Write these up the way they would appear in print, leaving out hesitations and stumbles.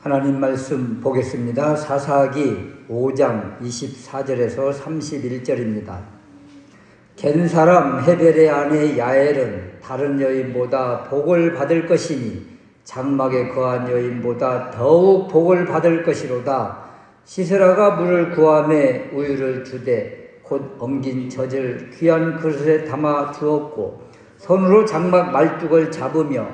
하나님 말씀 보겠습니다. 사사기 5장 24절에서 31절입니다. 겐 사람 헤벨의 아내 야엘은 다른 여인보다 복을 받을 것이니 장막에 거한 여인보다 더욱 복을 받을 것이로다. 시스라가 물을 구하매 우유를 주되 곧 엉긴 젖을 귀한 그릇에 담아 주었고 손으로 장막 말뚝을 잡으며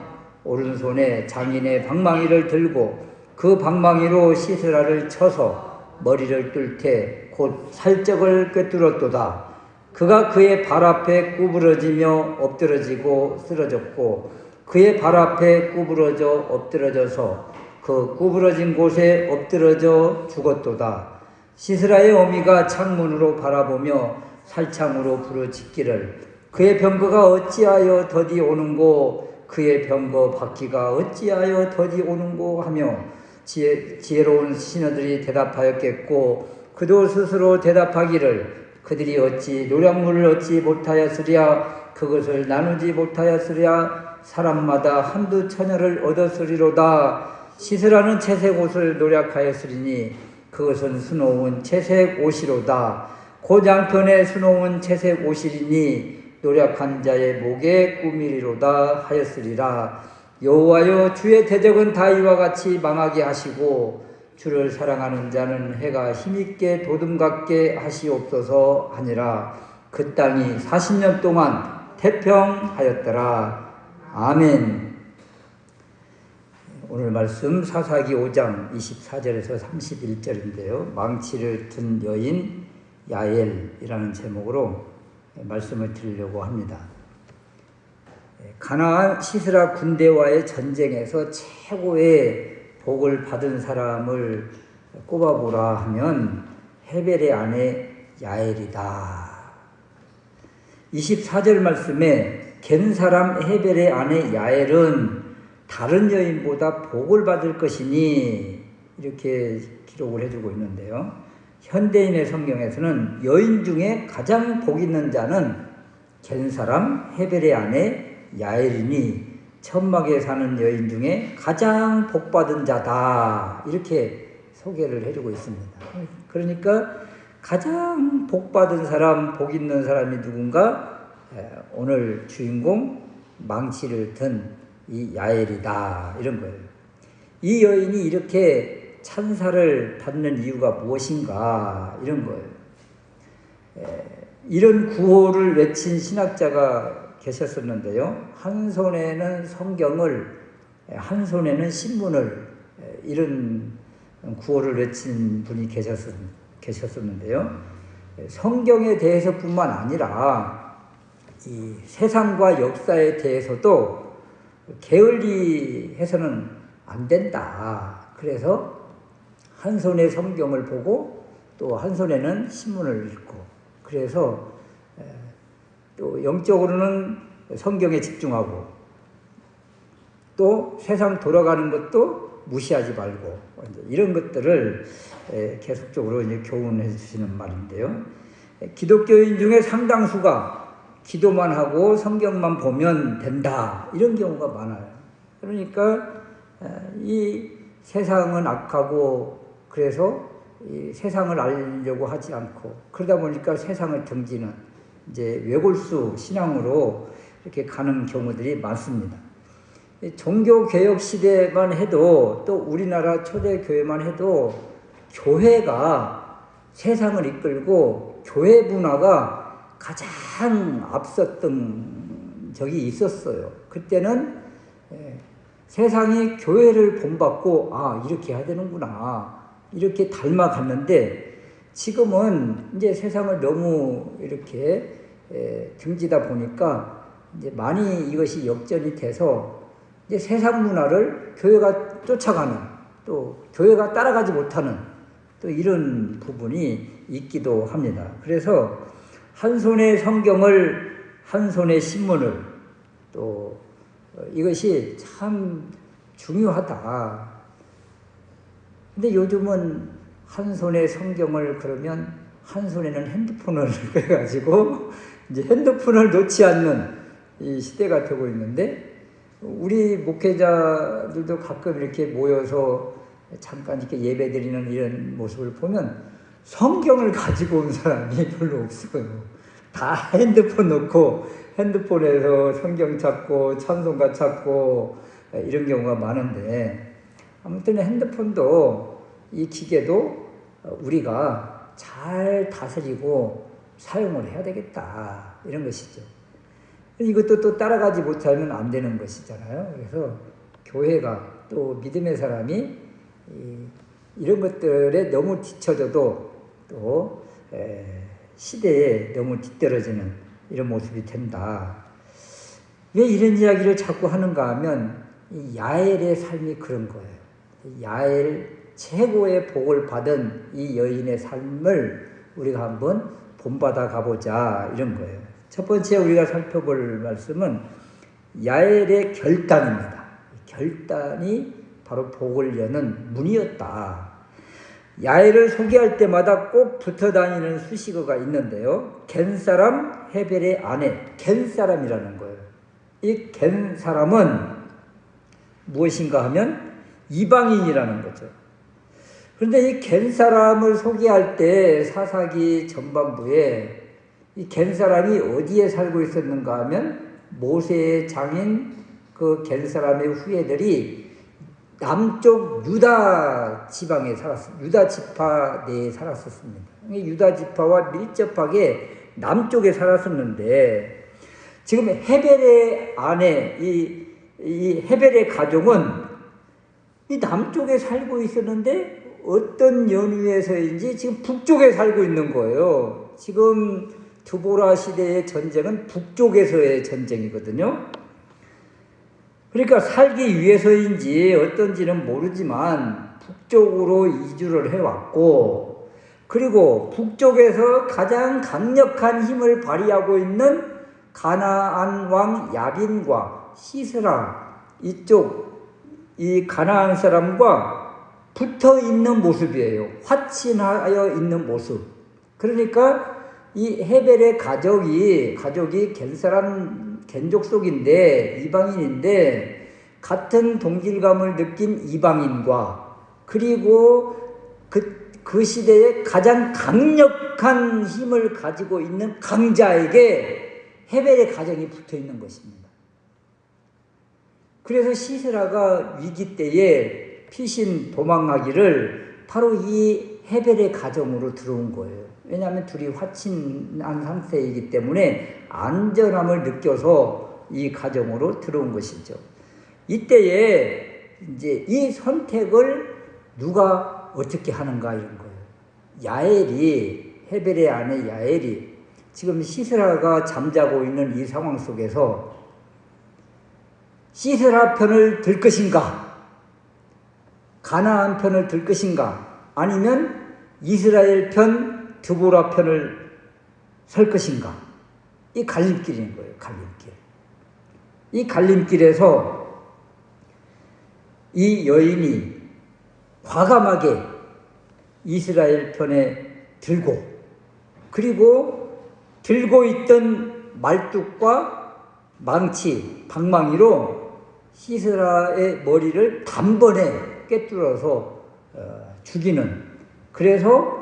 오른손에 장인의 방망이를 들고 그 방망이로 시스라를 쳐서 머리를 뚫되 곧 살적을 꿰뚫었도다. 그가 그의 발 앞에 구부러지며 엎드러지고 쓰러졌고 그의 발 앞에 구부러져 엎드러져서 그 구부러진 곳에 엎드러져 죽었도다. 시스라의 어미가 창문으로 바라보며 살창으로 부르짖기를 그의 병거가 어찌하여 더디 오는고 그의 병거 바퀴가 어찌하여 더디 오는고 하며 지혜로운 시녀들이 대답하였겠고 그도 스스로 대답하기를 그들이 어찌 노량물을 얻지 못하였으랴 그것을 나누지 못하였으랴 사람마다 한두 처녀를 얻었으리로다. 시스라는 채색 옷을 노력하였으리니 그것은 수놓은 채색 옷이로다. 곧 양편에 수놓은 채색 옷이리니 노력한 자의 목에 꾸미리로다 하였으리라. 여호와여 주의 대적은 다 이와 같이 망하게 하시고 주를 사랑하는 자는 해가 힘있게 도둠 같게 하시옵소서 하니라. 그 땅이 40년 동안 태평하였더라. 아멘. 오늘 말씀 사사기 5장 24절에서 31절인데요. 망치를 든 여인 야엘이라는 제목으로 말씀을 드리려고 합니다. 가나안 시스라 군대와의 전쟁에서 최고의 복을 받은 사람을 꼽아보라 하면 헤벨의 아내 야엘이다. 24절 말씀에 겐 사람 헤벨의 아내 야엘은 다른 여인보다 복을 받을 것이니 이렇게 기록을 해주고 있는데요. 현대인의 성경에서는 여인 중에 가장 복 있는 자는 겐 사람 헤벨의 아내 야엘이니 천막에 사는 여인 중에 가장 복받은 자다 이렇게 소개를 해주고 있습니다. 그러니까 가장 복받은 사람, 복 있는 사람이 누군가? 오늘 주인공 망치를 든 이 야엘이다 이런 거예요. 이 여인이 이렇게 찬사를 받는 이유가 무엇인가 이런 거예요. 이런 구호를 외친 신학자가 계셨었는데요. 한 손에는 성경을, 한 손에는 신문을 이런 구호를 외친 분이 계셨었는데요. 성경에 대해서뿐만 아니라 이 세상과 역사에 대해서도 게을리해서는 안 된다. 그래서 한 손에 성경을 보고 또 한 손에는 신문을 읽고 그래서 또 영적으로는 성경에 집중하고 또 세상 돌아가는 것도 무시하지 말고 이런 것들을 계속적으로 이제 교훈해 주시는 말인데요. 기독교인 중에 상당수가 기도만 하고 성경만 보면 된다 이런 경우가 많아요. 그러니까 이 세상은 악하고 그래서 이 세상을 알려고 하지 않고 그러다 보니까 세상을 등지는 이제 외골수 신앙으로 이렇게 가는 경우들이 많습니다. 종교개혁 시대만 해도 또 우리나라 초대교회만 해도 교회가 세상을 이끌고 교회 문화가 가장 앞섰던 적이 있었어요. 그때는 세상이 교회를 본받고 이렇게 해야 되는구나 이렇게 닮아갔는데 지금은 이제 세상을 너무 이렇게 등지다 보니까 이제 많이 이것이 역전이 돼서 이제 세상 문화를 교회가 쫓아가는, 또 교회가 따라가지 못하는 또 이런 부분이 있기도 합니다. 그래서 한 손에 성경을, 한 손에 신문을, 또 이것이 참 중요하다. 근데 요즘은 한 손에 성경을 그러면 한 손에는 핸드폰을 그래가지고 이제 핸드폰을 놓지 않는 이 시대가 되고 있는데, 우리 목회자들도 가끔 이렇게 모여서 잠깐 이렇게 예배 드리는 이런 모습을 보면 성경을 가지고 온 사람이 별로 없어요. 다 핸드폰 놓고 핸드폰에서 성경 찾고 찬송가 찾고 이런 경우가 많은데, 아무튼 핸드폰도 이 기계도 우리가 잘 다스리고 사용을 해야 되겠다, 이런 것이죠. 이것도 또 따라가지 못하면 안 되는 것이잖아요. 그래서 교회가, 또 믿음의 사람이 이런 것들에 너무 뒤처져도 또 시대에 너무 뒤떨어지는 이런 모습이 된다. 왜 이런 이야기를 자꾸 하는가 하면 이 야엘의 삶이 그런 거예요. 야엘, 최고의 복을 받은 이 여인의 삶을 우리가 한번 본받아 가보자, 이런 거예요. 첫 번째 우리가 살펴볼 말씀은 야엘의 결단입니다. 결단이 바로 복을 여는 문이었다. 야엘을 소개할 때마다 꼭 붙어 다니는 수식어가 있는데요. 겐 사람 헤벨의 아내, 겐 사람이라는 거예요. 이 겐 사람은 무엇인가 하면 이방인이라는 거죠. 그런데 이 겐 사람을 소개할 때 사사기 전반부에 이 겐 사람이 어디에 살고 있었는가 하면 모세의 장인 그 겐 사람의 후예들이 남쪽 유다 지방에 살았습니다. 유다 지파 내에 살았었습니다. 유다 지파와 밀접하게 남쪽에 살았었는데, 지금 헤벨의 아내, 이 헤벨의 가족은 이 남쪽에 살고 있었는데 어떤 연유에서인지 지금 북쪽에 살고 있는 거예요. 지금 드보라 시대의 전쟁은 북쪽에서의 전쟁이거든요. 그러니까 살기 위해서인지 어떤지는 모르지만 북쪽으로 이주를 해왔고, 그리고 북쪽에서 가장 강력한 힘을 발휘하고 있는 가나안 왕 야빈과 시스라, 이쪽 이 가나안 사람과 붙어 있는 모습이에요. 화친하여 있는 모습. 그러니까 이 헤벨의 가족이 겐 사람, 겐족 속인데 이방인인데, 같은 동질감을 느낀 이방인과, 그리고 그 시대에 가장 강력한 힘을 가지고 있는 강자에게 헤벨의 가정이 붙어 있는 것입니다. 그래서 시스라가 위기 때에 피신 도망하기를 바로 이 헤벨의 가정으로 들어온 거예요. 왜냐하면 둘이 화친한 상태이기 때문에 안전함을 느껴서 이 가정으로 들어온 것이죠. 이때에 이제 이 선택을 누가 어떻게 하는가, 이런 거예요. 야엘이, 헤벨의 아내 야엘이 지금 시스라가 잠자고 있는 이 상황 속에서 시스라 편을 들 것인가, 가나안 편을 들 것인가, 아니면 이스라엘 편, 드보라 편을 설 것인가, 이 갈림길인 거예요. 갈림길. 이 갈림길에서 이 여인이 과감하게 이스라엘 편에 들고, 그리고 들고 있던 말뚝과 망치, 방망이로 시스라의 머리를 단번에 꿰뚫어서 죽이는, 그래서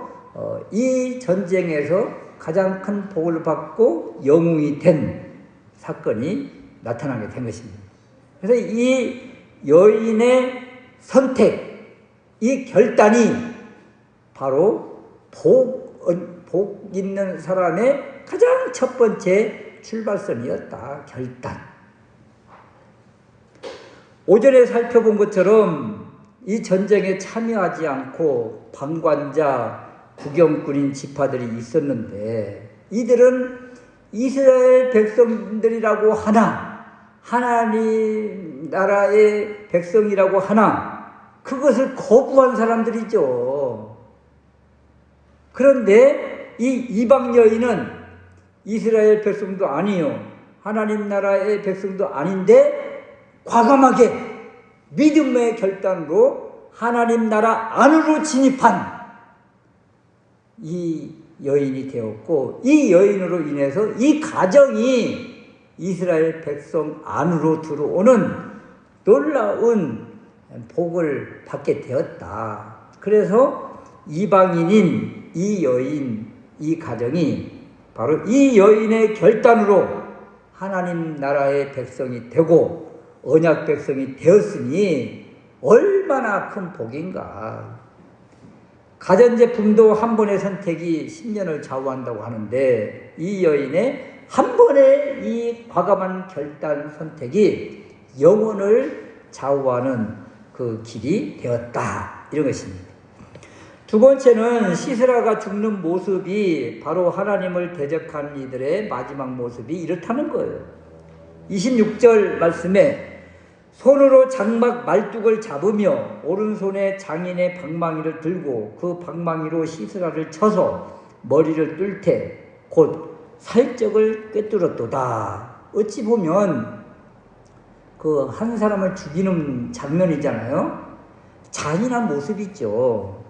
이 전쟁에서 가장 큰 복을 받고 영웅이 된 사건이 나타나게 된 것입니다. 그래서 이 여인의 선택, 이 결단이 바로 복 있는 사람의 가장 첫 번째 출발선이었다. 결단. 오전에 살펴본 것처럼 이 전쟁에 참여하지 않고 방관자, 구경꾼인 지파들이 있었는데, 이들은 이스라엘 백성들이라고 하나 하나님 나라의 백성이라고 하나 그것을 거부한 사람들이죠. 그런데 이 이방 여인은 이스라엘 백성도 아니요 하나님 나라의 백성도 아닌데 과감하게 믿음의 결단으로 하나님 나라 안으로 진입한 이 여인이 되었고, 이 여인으로 인해서 이 가정이 이스라엘 백성 안으로 들어오는 놀라운 복을 받게 되었다. 그래서 이방인인 이 여인, 이 가정이 바로 이 여인의 결단으로 하나님 나라의 백성이 되고 언약 백성이 되었으니 얼마나 큰 복인가. 가전제품도 한 번의 선택이 10년을 좌우한다고 하는데 이 여인의 한 번의 이 과감한 결단 선택이 영혼을 좌우하는 그 길이 되었다. 이런 것입니다. 두 번째는 시스라가 죽는 모습이 바로 하나님을 대적한 이들의 마지막 모습이 이렇다는 거예요. 26절 말씀에 손으로 장막 말뚝을 잡으며 오른손에 장인의 방망이를 들고 그 방망이로 시스라를 쳐서 머리를 뚫되 곧 살적을 꿰뚫었도다. 어찌 보면 그 한 사람을 죽이는 장면이잖아요. 잔인한 모습이죠.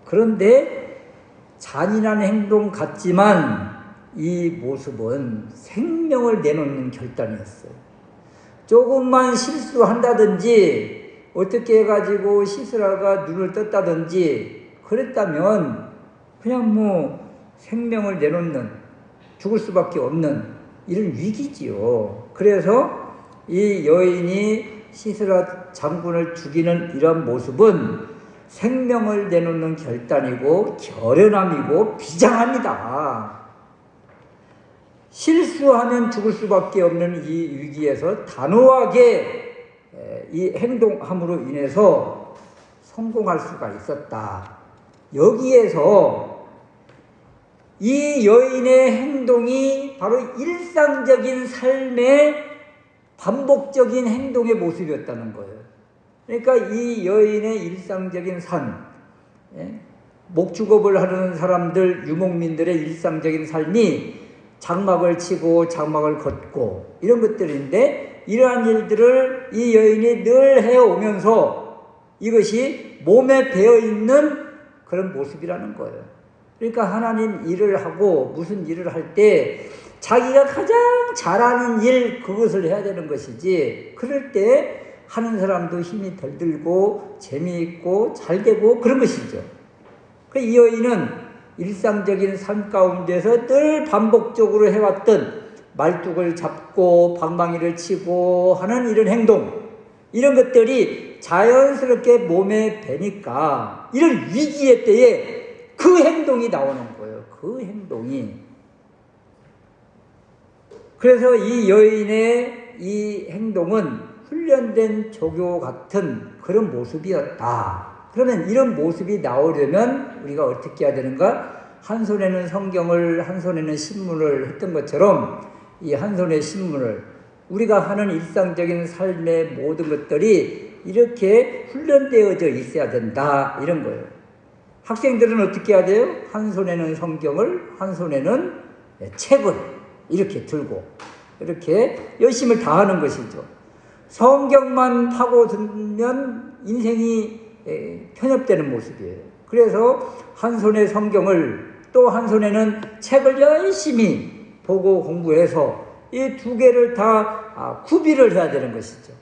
그런데 잔인한 행동 같지만 이 모습은 생명을 내놓는 결단이었어요. 조금만 실수한다든지 어떻게 해가지고 시스라가 눈을 떴다든지 그랬다면 그냥 뭐 생명을 내놓는, 죽을 수밖에 없는 이런 위기지요. 그래서 이 여인이 시스라 장군을 죽이는 이런 모습은 생명을 내놓는 결단이고 결연함이고 비장합니다. 실수하면 죽을 수밖에 없는 이 위기에서 단호하게 이 행동함으로 인해서 성공할 수가 있었다. 여기에서 이 여인의 행동이 바로 일상적인 삶의 반복적인 행동의 모습이었다는 거예요. 그러니까 이 여인의 일상적인 삶, 목축업을 하는 사람들, 유목민들의 일상적인 삶이 장막을 치고 장막을 걷고 이런 것들인데 이러한 일들을 이 여인이 늘 해오면서 이것이 몸에 배어있는 그런 모습이라는 거예요. 그러니까 하나님 일을 하고 무슨 일을 할 때 자기가 가장 잘하는 일 그것을 해야 되는 것이지 그럴 때 하는 사람도 힘이 덜 들고 재미있고 잘 되고 그런 것이죠. 이 여인은 일상적인 삶 가운데서 늘 반복적으로 해왔던 말뚝을 잡고 방망이를 치고 하는 이런 행동, 이런 것들이 자연스럽게 몸에 배니까 이런 위기의 때에 그 행동이 나오는 거예요. 그 행동이. 그래서 이 여인의 이 행동은 훈련된 조교 같은 그런 모습이었다. 그러면 이런 모습이 나오려면 우리가 어떻게 해야 되는가? 한 손에는 성경을 한 손에는 신문을 했던 것처럼 이 한 손의 신문을 우리가 하는 일상적인 삶의 모든 것들이 이렇게 훈련되어져 있어야 된다. 이런 거예요. 학생들은 어떻게 해야 돼요? 한 손에는 성경을 한 손에는 책을 이렇게 들고 이렇게 열심을 다하는 것이죠. 성경만 파고들면 인생이 편협되는 모습이에요. 그래서 한 손에 성경을 또 한 손에는 책을 열심히 보고 공부해서 이 두 개를 다 구비를 해야 되는 것이죠.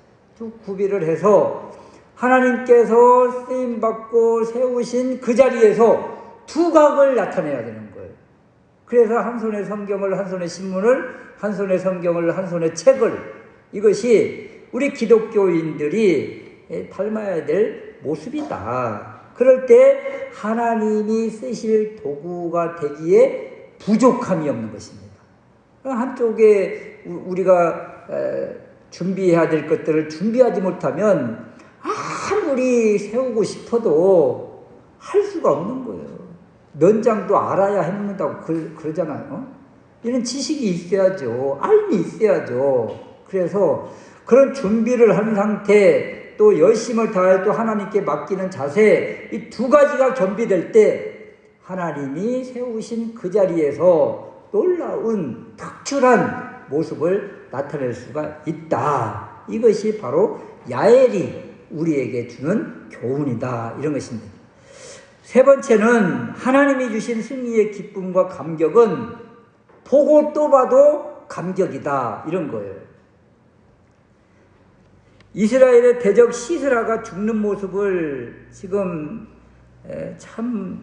구비를 해서 하나님께서 쓰임받고 세우신 그 자리에서 두각을 나타내야 되는 거예요. 그래서 한 손에 성경을 한 손에 신문을 한 손에 성경을 한 손에 책을 이것이 우리 기독교인들이 닮아야 될 모습이다. 그럴 때 하나님이 쓰실 도구가 되기에 부족함이 없는 것입니다. 한쪽에 우리가 준비해야 될 것들을 준비하지 못하면 아무리 세우고 싶어도 할 수가 없는 거예요. 면장도 알아야 해먹는다고 그러잖아요. 이런 지식이 있어야죠. 알미 있어야죠. 그래서 그런 준비를 한 상태, 또 열심을 다해 또 하나님께 맡기는 자세, 이 두 가지가 겸비될 때 하나님이 세우신 그 자리에서 놀라운 특출한 모습을 나타낼 수가 있다. 이것이 바로 야엘이 우리에게 주는 교훈이다. 이런 것입니다. 세 번째는 하나님이 주신 승리의 기쁨과 감격은 보고 또 봐도 감격이다. 이런 거예요. 이스라엘의 대적 시스라가 죽는 모습을 지금 참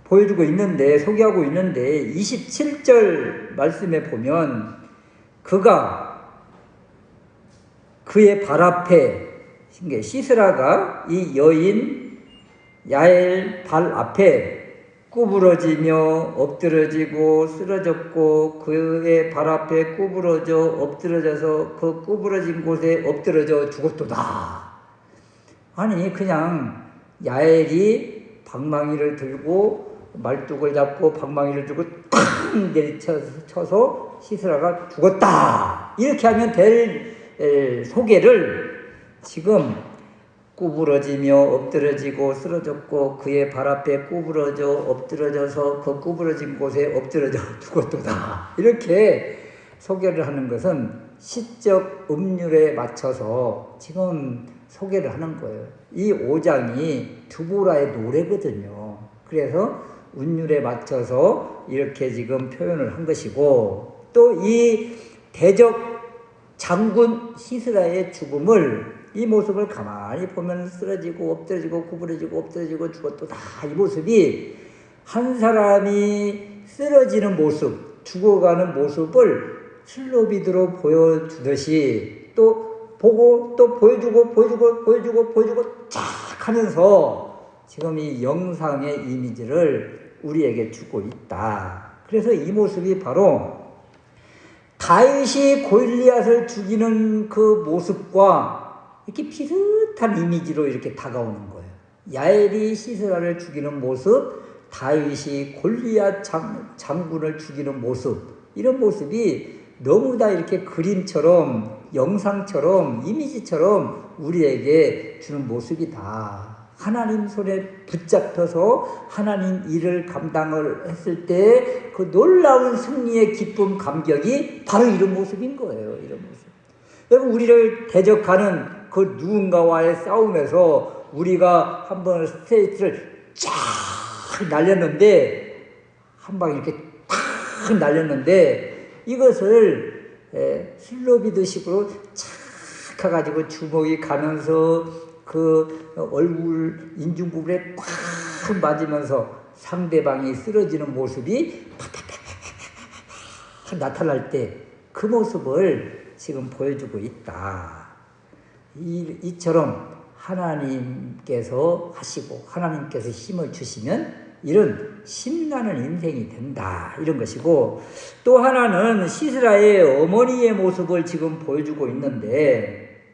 보여주고 있는데, 소개하고 있는데 27절 말씀에 보면 그가 그의 발 앞에, 시스라가 이 여인 야엘 발 앞에 구부러지며 엎드러지고 쓰러졌고, 그의 발 앞에 구부러져 엎드러져서 그 구부러진 곳에 엎드러져 죽었도다. 아니, 그냥 야엘이 방망이를 들고 말뚝을 잡고 방망이를 들고 탁 내리쳐서 시스라가 죽었다. 이렇게 하면 될 소개를 지금 구부러지며 엎드러지고 쓰러졌고 그의 발 앞에 구부러져 엎드러져서 그 구부러진 곳에 엎드러져 죽었도다. 이렇게 소개를 하는 것은 시적 음률에 맞춰서 지금 소개를 하는 거예요. 이 5장이 드보라의 노래거든요. 그래서 운율에 맞춰서 이렇게 지금 표현을 한 것이고, 또 이 대적 장군 시스라의 죽음을, 이 모습을 가만히 보면 쓰러지고 엎드러지고 구부러지고 엎드러지고 죽었도다. 이 모습이 한 사람이 쓰러지는 모습, 죽어가는 모습을 슬로비드로 보여주듯이 또 보고 또 보여주고 쫙 하면서 지금 이 영상의 이미지를 우리에게 주고 있다. 그래서 이 모습이 바로 다윗이 골리앗을 죽이는 그 모습과 이렇게 비슷한 이미지로 이렇게 다가오는 거예요. 야엘이 시스라를 죽이는 모습, 다윗이 골리앗 장군을 죽이는 모습, 이런 모습이 너무 다 이렇게 그림처럼, 영상처럼, 이미지처럼 우리에게 주는 모습이다. 하나님 손에 붙잡혀서 하나님 일을 감당을 했을 때 그 놀라운 승리의 기쁨, 감격이 바로 이런 모습인 거예요. 이런 모습. 여러분, 우리를 대적하는 그 누군가와의 싸움에서 우리가 한번 스트레이트를 쫙 날렸는데, 한 방 이렇게 탁 날렸는데, 이것을 슬로비드식으로 착 해가지고 주먹이 가면서 그 얼굴 인중 부분에 탁 맞으면서 상대방이 쓰러지는 모습이 팍팍팍팍 나타날 때 그 모습을 지금 보여주고 있다. 이처럼 하나님께서 하시고 하나님께서 힘을 주시면 이런 신나는 인생이 된다. 이런 것이고, 또 하나는 시스라의 어머니의 모습을 지금 보여주고 있는데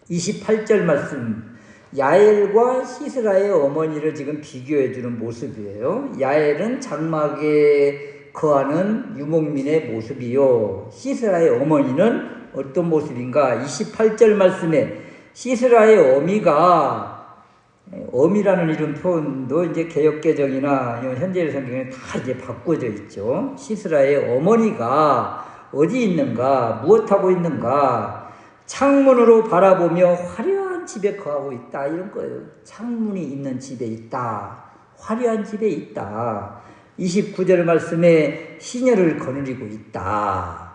28절 말씀, 야엘과 시스라의 어머니를 지금 비교해 주는 모습이에요. 야엘은 장막에 거하는 유목민의 모습이요, 시스라의 어머니는 어떤 모습인가? 28절 말씀에 시스라의 어미라는 이런 표현도 이제 개역개정이나 현재 성경에 다 이제 바꿔져 있죠. 시스라의 어머니가 어디 있는가? 무엇하고 있는가? 창문으로 바라보며 화려한 집에 거하고 있다. 이런 거예요. 창문이 있는 집에 있다. 화려한 집에 있다. 29절 말씀에 시녀를 거느리고 있다.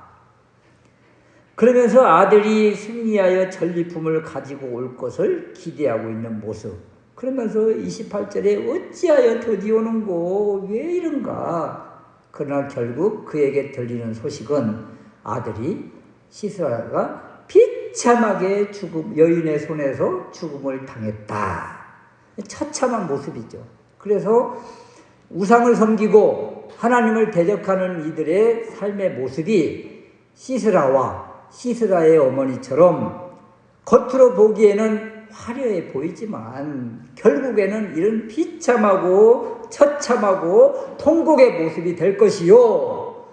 그러면서 아들이 승리하여 전리품을 가지고 올 것을 기대하고 있는 모습. 그러면서 28절에 어찌하여 드디어 오는고, 왜 이런가? 그러나 결국 그에게 들리는 소식은 아들이 시스라가 비참하게 여인의 손에서 죽음을 당했다. 처참한 모습이죠. 그래서 우상을 섬기고 하나님을 대적하는 이들의 삶의 모습이 시스라와 시스라의 어머니처럼 겉으로 보기에는 화려해 보이지만 결국에는 이런 비참하고 처참하고 통곡의 모습이 될 것이요,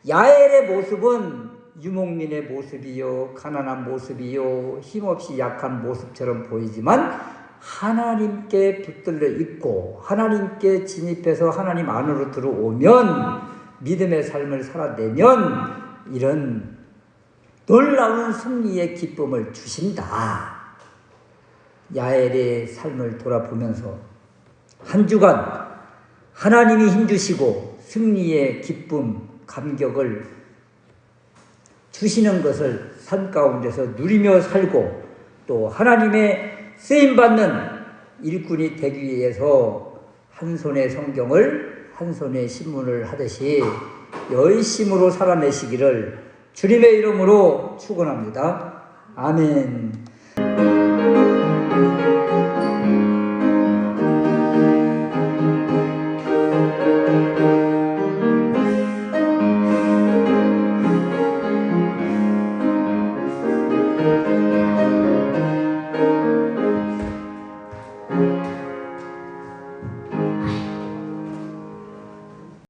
야엘의 모습은 유목민의 모습이요, 가난한 모습이요, 힘없이 약한 모습처럼 보이지만 하나님께 붙들려 있고 하나님께 진입해서 하나님 안으로 들어오면 믿음의 삶을 살아내면 이런 놀라운 승리의 기쁨을 주신다. 야엘의 삶을 돌아보면서 한 주간 하나님이 힘주시고 승리의 기쁨, 감격을 주시는 것을 삶 가운데서 누리며 살고 또 하나님의 쓰임받는 일꾼이 되기 위해서 한 손에 성경을 한 손에 신문을 하듯이 열심으로 살아내시기를 주님의 이름으로 축원합니다. 아멘.